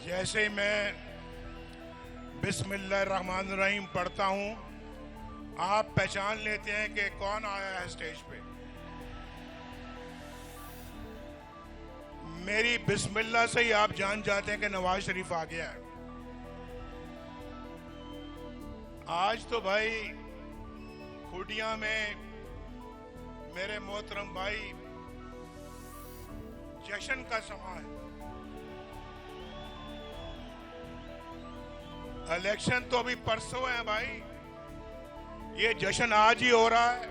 जैसे ही मैं बिस्मिल्लाहिर्रहमानिर्रहीम पढ़ता हूँ, आप पहचान लेते हैं कि कौन आया है स्टेज पे। मेरी बिस्मिल्लाह से ही आप जान जाते हैं कि नवाज शरीफ आ गया है। आज तो भाई खुडिया में मेरे मोहतरम भाई जश्न का समा है। इलेक्शन तो अभी परसों है भाई, ये जश्न आज ही हो रहा है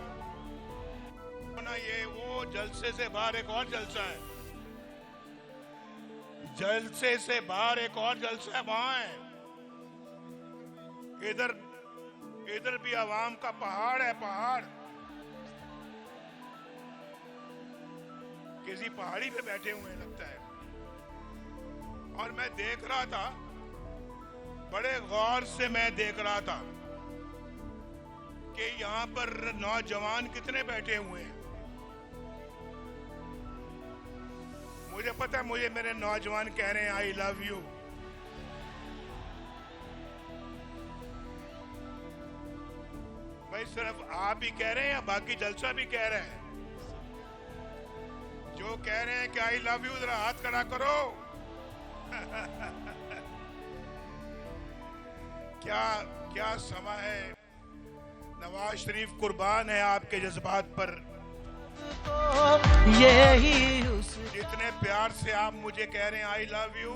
ना। ये वो जलसे से बाहर एक और जलसा है, जलसे से बाहर एक और जलसा है वहां है। इधर भी आवाम का पहाड़ है, पहाड़। किसी पहाड़ी पे बैठे हुए हैं लगता है। और मैं देख रहा था, बड़े गौर से मैं देख रहा था कि यहाँ पर नौजवान कितने बैठे हुए हैं। मुझे पता है, मुझे मेरे नौजवान कह रहे हैं आई लव यू। भाई सिर्फ आप ही कह रहे हैं या बाकी जलसा भी कह रहे हैं? जो कह रहे हैं कि आई लव यू, जरा हाथ खड़ा करो। क्या समा है। नवाज शरीफ कुर्बान है आपके जज्बात पर। जितने प्यार से आप मुझे कह रहे हैं आई लव यू,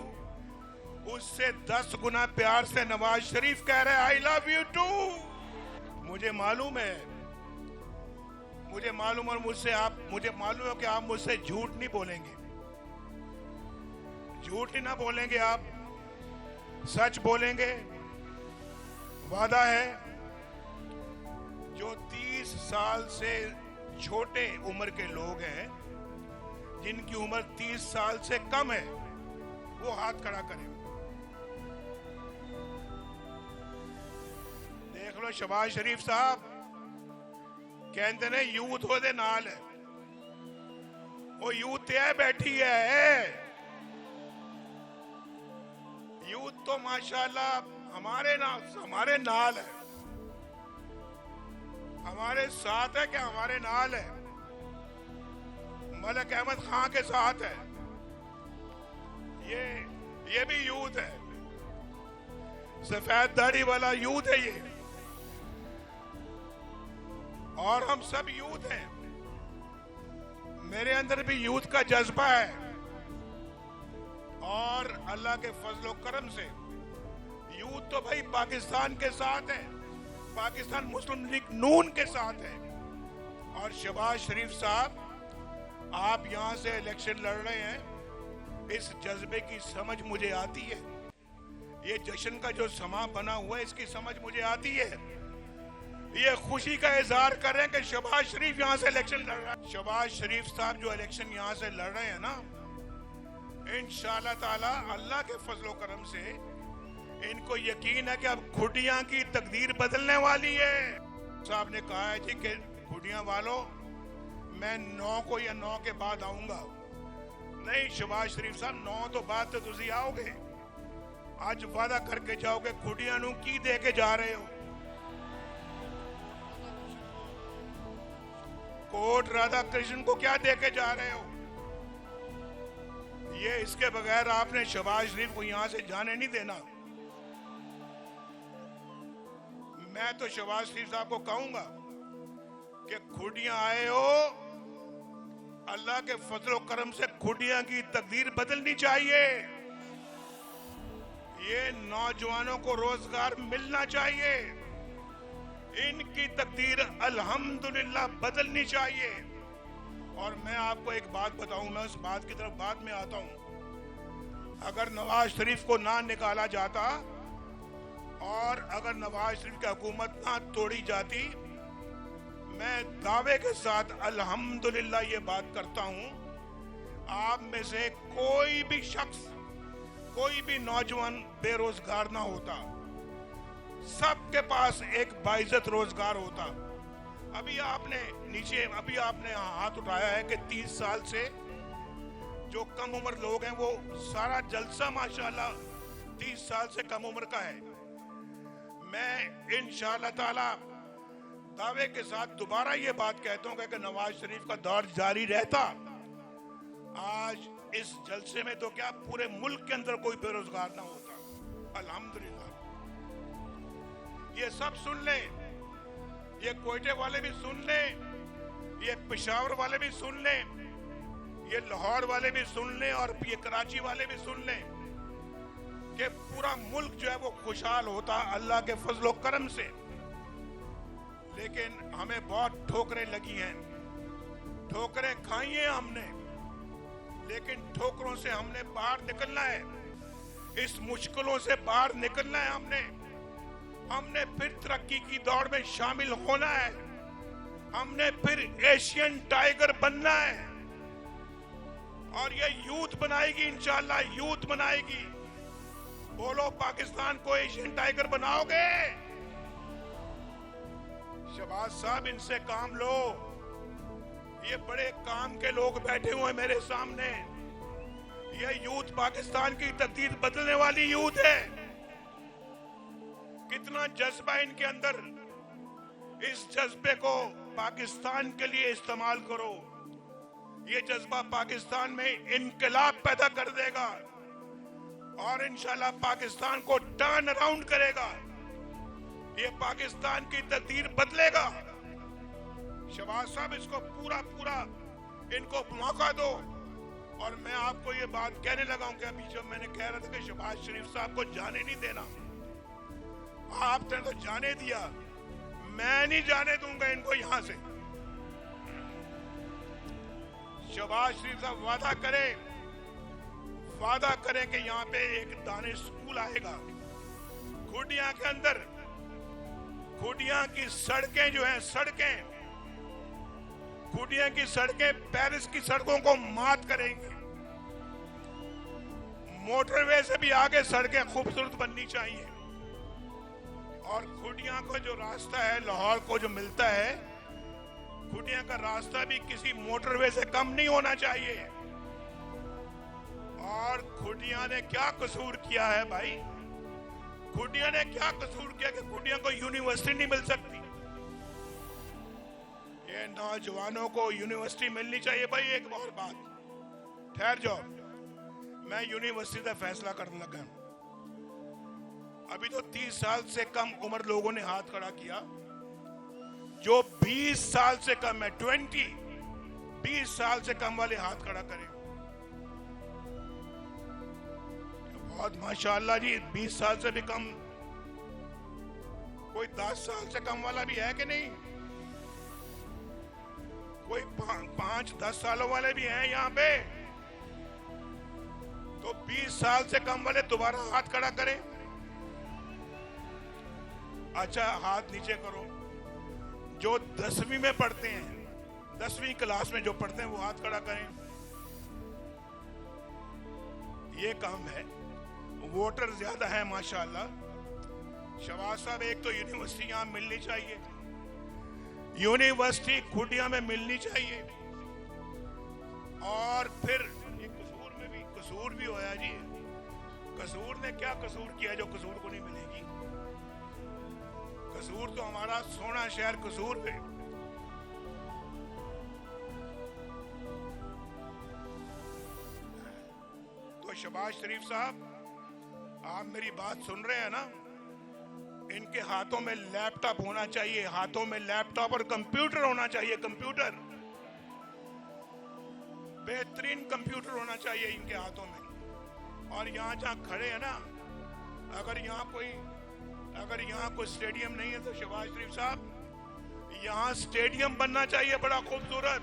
उससे 10 गुना प्यार से नवाज शरीफ कह रहे हैं आई लव यू टू। मुझे मालूम है, मुझे मालूम है कि आप मुझसे झूठ नहीं बोलेंगे, झूठ ही ना बोलेंगे, आप सच बोलेंगे। वादा है, जो 30 साल से छोटे उम्र के लोग हैं, जिनकी उम्र 30 साल से कम है, वो हाथ खड़ा करें। देख लो शहबाज शरीफ साहब कहते ने यूथ ओदे नाल है, वो यूथ है बैठी है। यूथ तो माशाल्लाह हमारे नाल है, हमारे साथ है। क्या हमारे नाल है? मलिक अहमद खान के साथ है। ये भी यूथ है, सफेद दाढ़ी वाला यूथ है ये। और हम सब यूथ हैं, मेरे अंदर भी यूथ का जज्बा है। और अल्लाह के फजलो करम से यूथ तो भाई पाकिस्तान के साथ है, पाकिस्तान मुस्लिम लीग नून के साथ है। और शहबाज शरीफ साहब, आप यहां से इलेक्शन लड़ रहे हैं, इस जज्बे की समझ मुझे आती है। ये जश्न का जो समा बना हुआ है, इसकी समझ मुझे आती है। ये खुशी का इजहार कर रहे हैं कि शहबाज शरीफ यहां से इलेक्शन लड़ रहा है। शहबाज शरीफ साहब जो इलेक्शन यहां से लड़ रहे हैं ना, इंशाअल्लाह ताला अल्लाह के फजलो करम से इनको यकीन है कि अब खुडिया की तकदीर बदलने वाली है। साहब ने कहा है जी कि खुडिया वालों, मैं 9 को या 9 के बाद आऊंगा। नहीं शहबाज शरीफ साहब, 9 तो बाद तो तुसी आओगे। आज वादा करके जाओगे खुडिया नू की दे के जा रहे हो? कोट राधा कृष्ण को क्या दे के जा रहे हो? ये इसके बगैर आपने शहबाज शरीफ को यहां से जाने नहीं देना। मैं तो शहबाज शरीफ साहब को कहूंगा कि खुडिया आए हो, अल्लाह के फजलो करम से खुडिया की तकदीर बदलनी चाहिए। ये नौजवानों को रोजगार मिलना चाहिए, इनकी तकदीर अल्हम्दुलिल्लाह बदलनी चाहिए। और मैं आपको एक बात बताऊं, मैं उस बात की तरफ बाद में आता हूं। अगर नवाज शरीफ को ना निकाला जाता और अगर नवाज शरीफ की हुकूमत ना तोड़ी जाती, मैं दावे के साथ अल्हम्दुलिल्लाह ये बात करता हूं, आप में से कोई भी शख्स, कोई भी नौजवान बेरोजगार ना होता, सबके पास एक बाइज्जत रोजगार होता। अभी आपने हाथ उठाया है कि 30 साल से जो कम उम्र लोग हैं, वो सारा जलसा माशाल्लाह 30 साल से कम उम्र का है। मैं इंशाअल्लाह ताला दावे के साथ दोबारा ये बात कहता हूँ कि नवाज शरीफ का दौर जारी रहता, आज इस जलसे में तो क्या पूरे मुल्क के अंदर कोई बेरोजगार ना होता। अल्हम्दुलिल्लाह। ये सब सुन ले, ये कोयटे वाले भी सुन ले, ये पेशावर वाले भी सुन ले, ये लाहौर वाले भी सुन ले, और ये कराची वाले भी सुन ले कि पूरा मुल्क जो है वो खुशहाल होता अल्लाह के फजलो करम से। लेकिन हमें बहुत ठोकरें लगी हैं, ठोकरें खाई हैं हमने, लेकिन ठोकरों से हमने बाहर निकलना है, इस मुश्किलों से बाहर निकलना है। हमने फिर तरक्की की दौड़ में शामिल होना है, हमने फिर एशियन टाइगर बनना है, और ये यूथ बनाएगी इंशाअल्लाह, यूथ बनाएगी। बोलो पाकिस्तान को एशियन टाइगर बनाओगे? शहबाज साहब, इनसे काम लो, ये बड़े काम के लोग बैठे हुए मेरे सामने। ये यूथ पाकिस्तान की तकदीर बदलने वाली यूथ है। कितना जज्बा इनके अंदर, इस जज्बे को पाकिस्तान के लिए इस्तेमाल करो। ये जज्बा पाकिस्तान में इनकलाब पैदा कर देगा और इंशाल्लाह पाकिस्तान को टर्न अराउंड करेगा। ये पाकिस्तान की तकदीर बदलेगा। शहबाज साहब, इसको पूरा इनको मौका दो। और मैं आपको ये बात कहने लगा हूं कि अभी जब मैंने कह रहा था कि शहबाज शरीफ साहब को जाने नहीं देना, आपने तो जाने दिया, मैं नहीं जाने दूंगा इनको यहां से। शहबाज शरीफ साहब वादा करें कि यहाँ पे एक दानिश स्कूल आएगा। खुडिया के अंदर, खुडिया की सड़कें जो हैं, खुडिया की सड़कें पेरिस की सड़कों को मात करेंगी। मोटरवे से भी आगे सड़कें खूबसूरत बननी चाहिए। और खुडिया को जो रास्ता है, लाहौर को जो मिलता है, खुडिया का रास्ता भी किसी मोटरवे से कम नहीं होना चाहिए। और खुडिया ने क्या कसूर किया है भाई? खुडिया ने क्या कसूर किया कि खुडिया को यूनिवर्सिटी नहीं मिल सकती? ये नौजवानों को यूनिवर्सिटी मिलनी चाहिए भाई। एक और बात, ठहर जाओ, मैं यूनिवर्सिटी का फैसला करने लगा। अभी तो 30 साल से कम उम्र लोगों ने हाथ खड़ा किया। जो 20 साल से कम है, 20 साल से कम वाले हाथ खड़ा करें। बहुत माशाअल्लाह जी, 20 साल से भी कम, कोई 10 साल से कम वाला भी है कि नहीं? कोई 5-10 सालों वाले भी हैं यहाँ पे? तो 20 साल से कम वाले दोबारा हाथ खड़ा करें। अच्छा, हाथ नीचे करो। जो 10वीं में पढ़ते हैं, 10वीं क्लास में जो पढ़ते हैं, वो हाथ खड़ा करें। ये काम है। वोटर ज्यादा है माशाअल्लाह। शहबाज साहब, एक तो यूनिवर्सिटी यहाँ मिलनी चाहिए, यूनिवर्सिटी खुडिया में मिलनी चाहिए। और फिर ये कसूर भी होया जी। कसूर ने क्या कसूर किया जो कसूर को नहीं मिलेगी? कसूर तो हमारा सोना शहर कसूर पे। तो शहबाज शरीफ साहब, आप मेरी बात सुन रहे हैं ना? इनके हाथों में लैपटॉप होना चाहिए, हाथों में लैपटॉप और कंप्यूटर होना चाहिए। कंप्यूटर, बेहतरीन कंप्यूटर होना चाहिए इनके हाथों में। और यहाँ जहाँ खड़े हैं ना, अगर यहाँ कोई स्टेडियम नहीं है तो शहबाज शरीफ साहब, यहाँ स्टेडियम बनना चाहिए बड़ा खूबसूरत।